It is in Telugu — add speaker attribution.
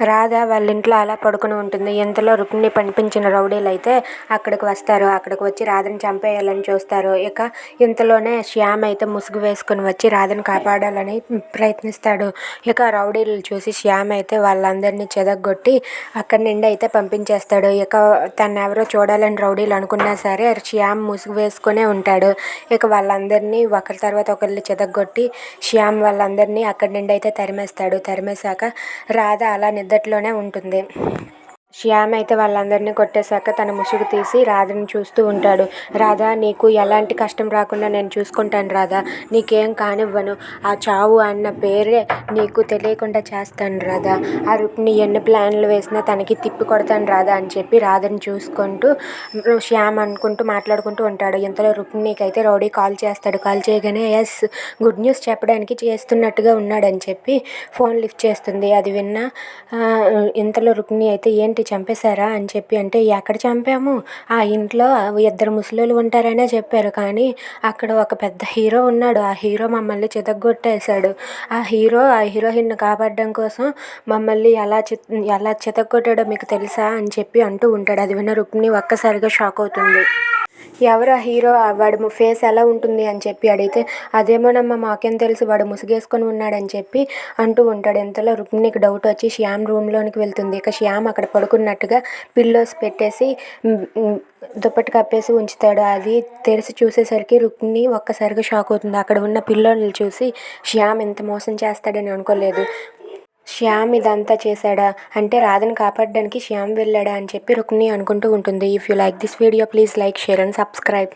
Speaker 1: రాధ వాళ్ళ ఇంట్లో అలా పడుకుని ఉంటుంది. ఇంతలో రుక్మిణి పంపించిన రౌడీలైతే అక్కడికి వస్తారు. అక్కడికి వచ్చి రాధని చంపేయాలని చూస్తారు. ఇక ఇంతలోనే శ్యామ్ అయితే ముసుగు వేసుకుని వచ్చి రాధని కాపాడాలని ప్రయత్నిస్తాడు. ఇక రౌడీలు చూసి శ్యామ్ అయితే వాళ్ళందరినీ చెదగొట్టి అక్కడి నుండి అయితే పంపించేస్తాడు. ఇక తను ఎవరో చూడాలని రౌడీలు అనుకున్నా సరే శ్యామ్ ముసుగు వేసుకునే ఉంటాడు. ఇక వాళ్ళందరినీ ఒకరి తర్వాత ఒకరిని చెదగొట్టి శ్యామ్ వాళ్ళందరినీ అక్కడి నుండి అయితే తరిమేశాక రాధ అలా నిద్దట్లోనే ఉంటుంది. శ్యామ్ అయితే వాళ్ళందరినీ కొట్టేశాక తన ముసుగు తీసి రాధని చూస్తూ ఉంటాడు. రాధా, నీకు ఎలాంటి కష్టం రాకుండా నేను చూసుకుంటాను రాధా, నీకేం కానివ్వను, ఆ చావు అన్న పేరే నీకు తెలియకుండా చేస్తాను రాధా, ఆ రుక్ని ఎన్ని ప్లాన్లు వేసినా తనకి తిప్పి కొడతాను రాధా అని చెప్పి రాధని చూసుకుంటూ శ్యామ్ అనుకుంటూ మాట్లాడుకుంటూ ఉంటాడు. ఇంతలో రుక్మిణికి అయితే రౌడీ కాల్ చేస్తాడు. కాల్ చేయగానే ఎస్ గుడ్ న్యూస్ చెప్పడానికి చేస్తున్నట్టుగా ఉన్నాడని చెప్పి ఫోన్ లిఫ్ట్ చేస్తుంది. అది విన్న ఇంతలో రుక్మిణి అయితే ఏంటి చంపేశారా అని చెప్పి అంటే ఎక్కడ చంపాము, ఆ ఇంట్లో 2 ముసలోళ్ళు ఉంటారనే చెప్పారు, కానీ అక్కడ ఒక పెద్ద హీరో ఉన్నాడు, ఆ హీరో మమ్మల్ని చితగ్గొట్టేశాడు, ఆ హీరోయిన్ కాపాడడం కోసం మమ్మల్ని ఎలా చితగ్గొట్టాడో మీకు తెలుసా అని చెప్పి అంటూ ఉంటాడు. అది విన్న రుక్మిణి ఒక్కసారిగా షాక్ అవుతుంది. ఎవరు ఆ హీరో, వాడు ఫేస్ ఎలా ఉంటుంది అని చెప్పి అడిగితే అదేమోనమ్మా మాకేం తెలుసు, వాడు ముసుగేసుకొని ఉన్నాడని చెప్పి అంటూ ఉంటాడు. ఇంతలో రుక్మిణికి డౌట్ వచ్చి శ్యామ్ రూమ్లోనికి వెళ్తుంది. ఇక శ్యామ్ అక్కడ పడుకున్నట్టుగా పిల్లోస్ పెట్టేసి దుప్పటి కప్పేసి ఉంచుతాడు. అది తెరిచి చూసేసరికి రుక్మిణి ఒక్కసారిగా షాక్ అవుతుంది. అక్కడ ఉన్న పిల్లోని చూసి శ్యామ్ ఇంత మోసం చేస్తాడని అనుకోలేదు. శ్యామ్ ఇదంతా చేశాడా అంటే రాధని కాపాడడానికి శ్యామ్ వెళ్ళాడా అని చెప్పి రుక్మిణి అనుకుంటూ ఉంటుంది. If you like this video please like, share and subscribe.